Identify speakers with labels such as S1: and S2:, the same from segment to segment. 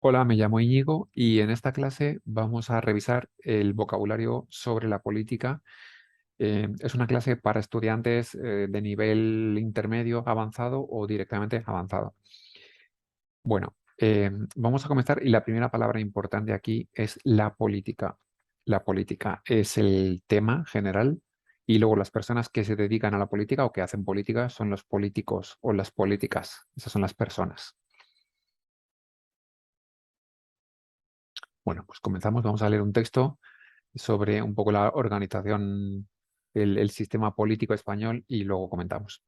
S1: Hola, me llamo Íñigo y en esta clase vamos a revisar el vocabulario sobre la política. Es una clase para estudiantes de nivel intermedio, avanzado o directamente avanzado. Bueno, vamos a comenzar y la primera palabra importante aquí es la política. La política es el tema general y luego las personas que se dedican a la política o que hacen política son los políticos o las políticas. Esas son las personas. Bueno, pues comenzamos. Vamos a leer un texto sobre un poco la organización, el sistema político español y luego comentamos.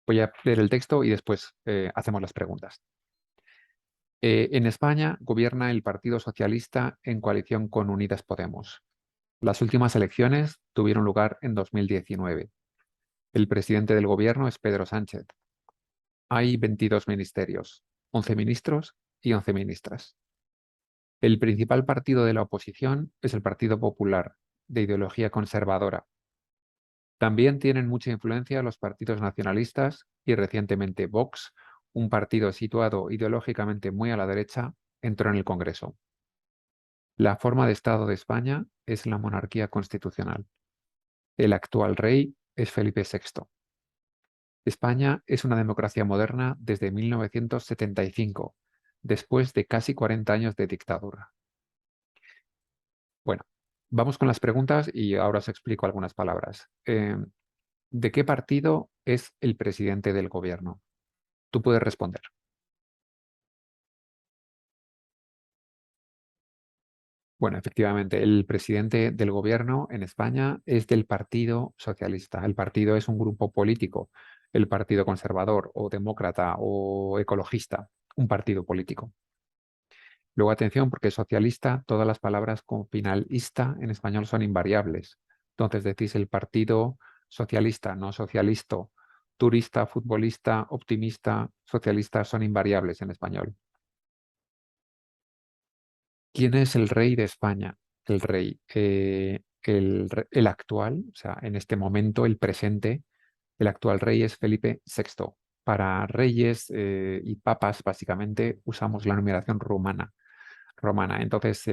S1: Voy a leer el texto y después hacemos las preguntas. En España gobierna el Partido Socialista en coalición con Unidas Podemos. Las últimas elecciones tuvieron lugar en 2019. El presidente del gobierno es Pedro Sánchez. Hay 22 ministerios, 11 ministros y 11 ministras. El principal partido de la oposición es el Partido Popular, de ideología conservadora. También tienen mucha influencia los partidos nacionalistas y recientemente Vox, un partido situado ideológicamente muy a la derecha, entró en el Congreso. La forma de Estado de España es la monarquía constitucional. El actual rey es Felipe VI. España es una democracia moderna desde 1975, después de casi 40 años de dictadura. Bueno, vamos con las preguntas y ahora os explico algunas palabras. ¿De qué partido es el presidente del gobierno? Tú puedes responder. Bueno, efectivamente, el presidente del gobierno en España es del Partido Socialista. El partido es un grupo político, el Partido Conservador o Demócrata o Ecologista, un partido político. Luego, atención, porque socialista, todas las palabras con final ista en español son invariables. Entonces decís el Partido Socialista, no socialista, turista, futbolista, optimista, socialista son invariables en español. ¿Quién es el rey de España? El rey, el actual, o sea, en este momento, el presente, el actual rey es Felipe VI. Para reyes y papas, básicamente, usamos la numeración romana. Entonces,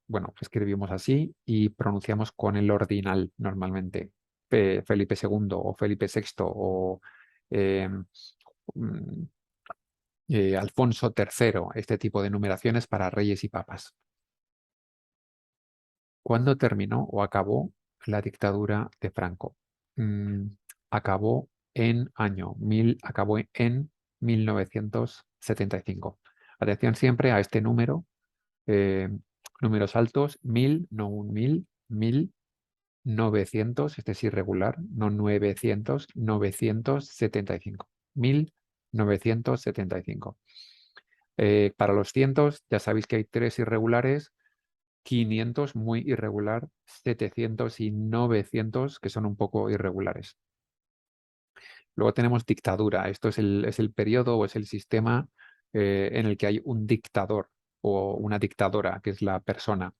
S1: bueno, escribimos así y pronunciamos con el ordinal normalmente. Felipe II o Felipe VI o eh, mm, Alfonso III, este tipo de numeraciones para reyes y papas. ¿Cuándo terminó o acabó la dictadura de Franco? Mm, acabó acabó en 1975. Atención siempre a este número, eh, números altos, 1000, no un 1900, este es irregular, no 900, 975. 1975. Para los cientos, ya sabéis que hay tres irregulares, 500 muy irregular, 700 y 900 que son un poco irregulares. Luego tenemos dictadura. Esto es el periodo o es el sistema en el que hay un dictador o una dictadora, que es la persona.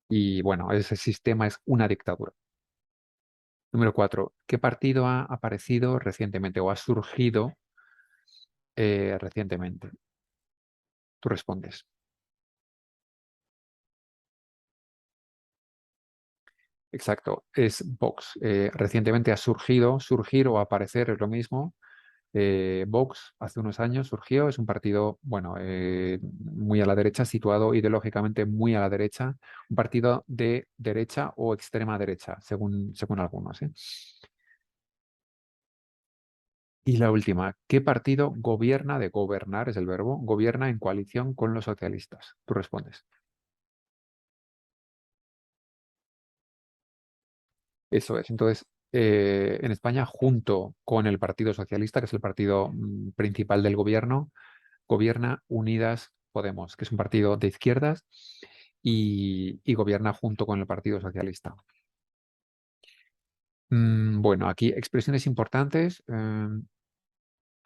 S1: Y bueno, ese sistema es una dictadura. Número 4. ¿Qué partido ha aparecido recientemente o ha surgido recientemente? Tú respondes. Exacto, es Vox. Recientemente ha surgido, surgir o aparecer es lo mismo. Vox hace unos años surgió, es un partido, bueno, muy a la derecha, situado ideológicamente muy a la derecha, un partido de derecha o extrema derecha, según algunos, ¿eh? Y la última, ¿qué partido gobierna, de gobernar es el verbo, gobierna en coalición con los socialistas? Tú respondes. Eso es. Entonces, en España, junto con el Partido Socialista, que es el partido principal del gobierno, gobierna Unidas Podemos, que es un partido de izquierdas y gobierna junto con el Partido Socialista. Bueno, aquí expresiones importantes.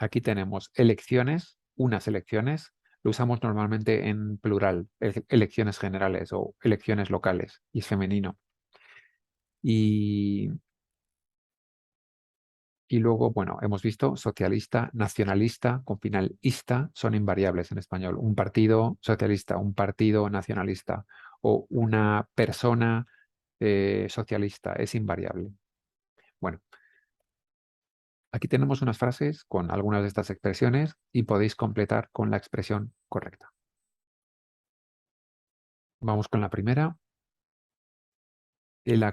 S1: Aquí tenemos elecciones, unas elecciones. Lo usamos normalmente en plural, elecciones generales o elecciones locales, y es femenino. Y Y luego, bueno, hemos visto socialista, nacionalista, con final ista, son invariables en español. Un partido socialista, un partido nacionalista o una persona socialista es invariable. Bueno, aquí tenemos unas frases con algunas de estas expresiones y podéis completar con la expresión correcta. Vamos con la primera. El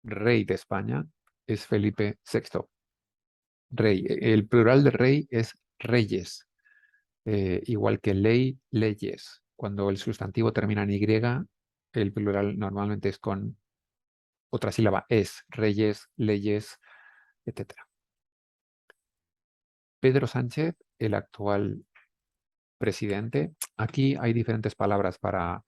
S1: rey de España es Felipe VI. Rey. El plural de rey es reyes, igual que ley, leyes. Cuando el sustantivo termina en Y, el plural normalmente es con otra sílaba, es, reyes, leyes, etc. Pedro Sánchez, el actual presidente. Aquí hay diferentes palabras para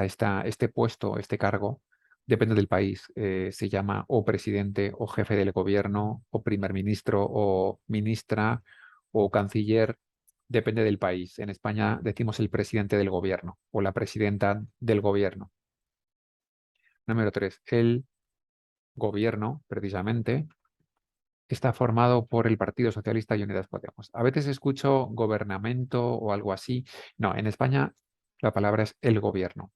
S1: este puesto, este cargo. Depende del país. Se llama o presidente o jefe del gobierno o primer ministro o ministra o canciller. Depende del país. En España decimos el presidente del gobierno o la presidenta del gobierno. Número 3. El gobierno, precisamente, está formado por el Partido Socialista y Unidas Podemos. A veces escucho gobernamento o algo así. No, en España la palabra es el gobierno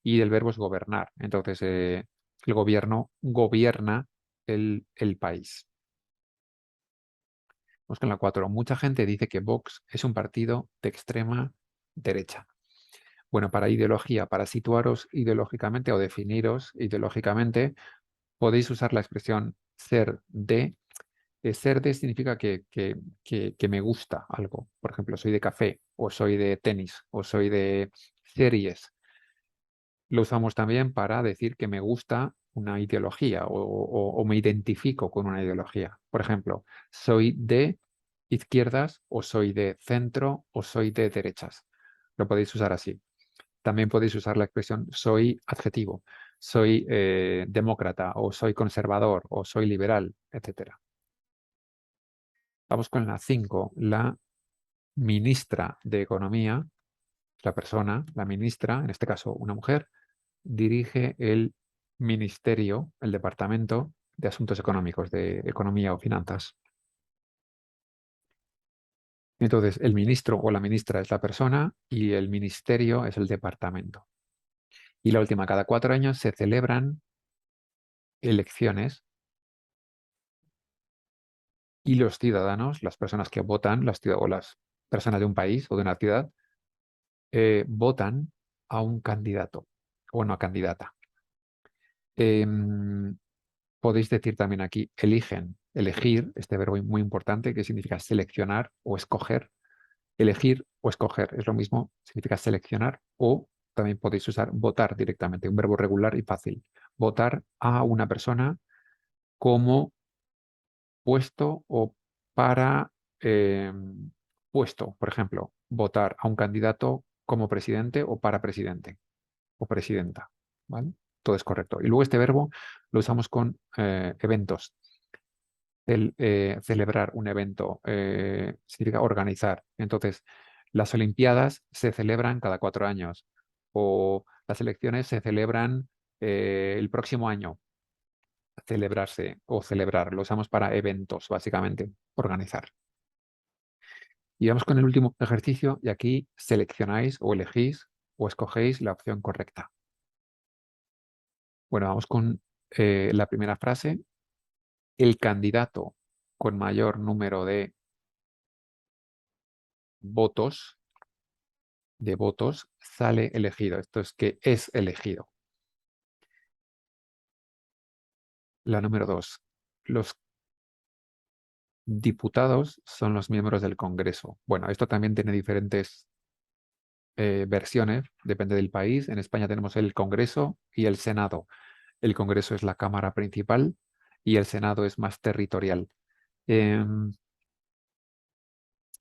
S1: y el verbo es gobernar. Entonces, el gobierno gobierna el país. Vamos con la 4. Mucha gente dice que Vox es un partido de extrema derecha. Bueno, para ideología, para situaros ideológicamente o definiros ideológicamente, podéis usar la expresión ser de. Ser de significa que me gusta algo. Por ejemplo, soy de café, o soy de tenis, o soy de series. Lo usamos también para decir que me gusta una ideología o me identifico con una ideología. Por ejemplo, soy de izquierdas, o soy de centro, o soy de derechas. Lo podéis usar así. También podéis usar la expresión soy adjetivo, soy demócrata, o soy conservador, o soy liberal, etcétera. Vamos con la 5. La ministra de Economía, la persona, la ministra, en este caso una mujer, dirige el ministerio, el departamento de Asuntos Económicos, de Economía o Finanzas. Entonces, el ministro o la ministra es la persona y el ministerio es el departamento. Y la última, cada 4 años se celebran elecciones y los ciudadanos, las personas que votan, o las personas de un país o de una ciudad, votan a un candidato o una candidata. Podéis decir también aquí, eligen, elegir, este verbo muy importante que significa seleccionar o escoger. Elegir o escoger es lo mismo, significa seleccionar, o también podéis usar votar directamente, un verbo regular y fácil. Votar a una persona como puesto o para puesto, por ejemplo, votar a un candidato como presidente o para presidente o presidenta, ¿vale? Todo es correcto. Y luego este verbo lo usamos con eventos. Celebrar un evento significa organizar. Entonces, las Olimpiadas se celebran cada 4 años o las elecciones se celebran el próximo año. Celebrarse o celebrar. Lo usamos para eventos, básicamente, organizar. Y vamos con el último ejercicio y aquí seleccionáis o elegís o escogéis la opción correcta. Bueno, vamos con la primera frase. El candidato con mayor número de votos sale elegido. Esto es que es elegido. La número 2. Los diputados son los miembros del Congreso. Bueno, esto también tiene diferentes versiones, depende del país. En España tenemos el Congreso y el Senado. El Congreso es la Cámara principal y el Senado es más territorial.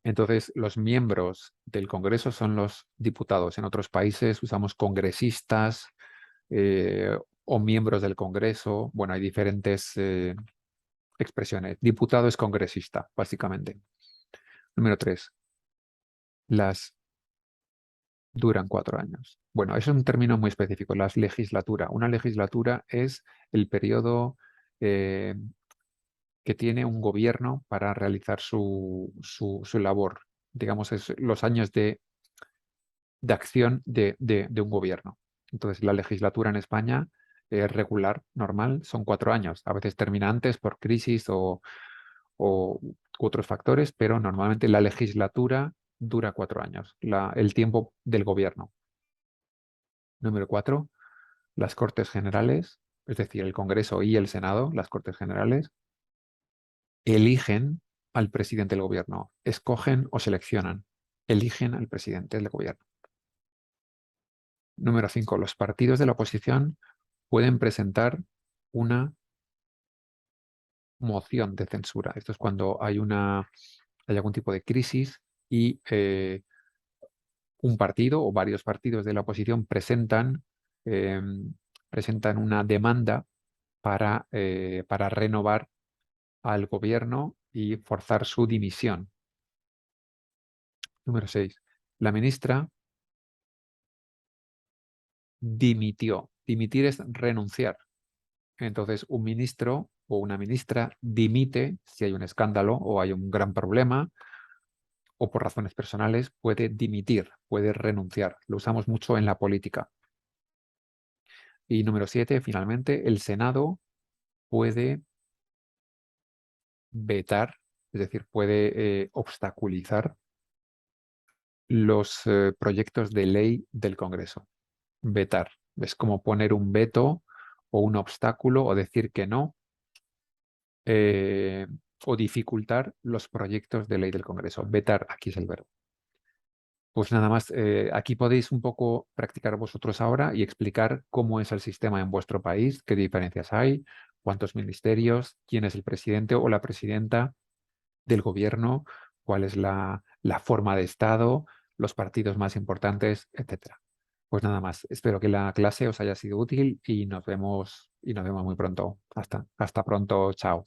S1: Entonces, los miembros del Congreso son los diputados. En otros países usamos congresistas o miembros del Congreso. Bueno, hay diferentes expresiones. Diputado es congresista, básicamente. Número 3. Las Duran 4 años. Bueno, eso es un término muy específico, la legislatura. Una legislatura es el periodo eh, que tiene un gobierno para realizar su labor. Digamos, es los años de acción de un gobierno. Entonces, la legislatura en España regular, normal, son 4 años. A veces termina antes por crisis o otros factores, pero normalmente la legislatura dura 4 años, el tiempo del gobierno. Número 4, las Cortes Generales, es decir, el Congreso y el Senado, las Cortes Generales, eligen al presidente del gobierno, escogen o seleccionan, eligen al presidente del gobierno. Número 5, los partidos de la oposición pueden presentar una moción de censura. Esto es cuando hay algún tipo de crisis y un partido o varios partidos de la oposición eh, presentan una demanda para renovar al gobierno y forzar su dimisión. Número 6. La ministra dimitió. Dimitir es renunciar. Entonces, un ministro o una ministra dimite si hay un escándalo o hay un gran problema o por razones personales puede dimitir, puede renunciar. Lo usamos mucho en la política. Y número 7, finalmente, el Senado puede vetar, es decir, puede obstaculizar los proyectos de ley del Congreso. Vetar. Es como poner un veto o un obstáculo o decir que no eh, o dificultar los proyectos de ley del Congreso. Vetar, aquí es el verbo. Pues nada más, aquí podéis un poco practicar vosotros ahora y explicar cómo es el sistema en vuestro país, qué diferencias hay, cuántos ministerios, quién es el presidente o la presidenta del gobierno, cuál es la forma de Estado, los partidos más importantes, etcétera. Pues nada más, espero que la clase os haya sido útil y nos vemos muy pronto. Hasta pronto, chao.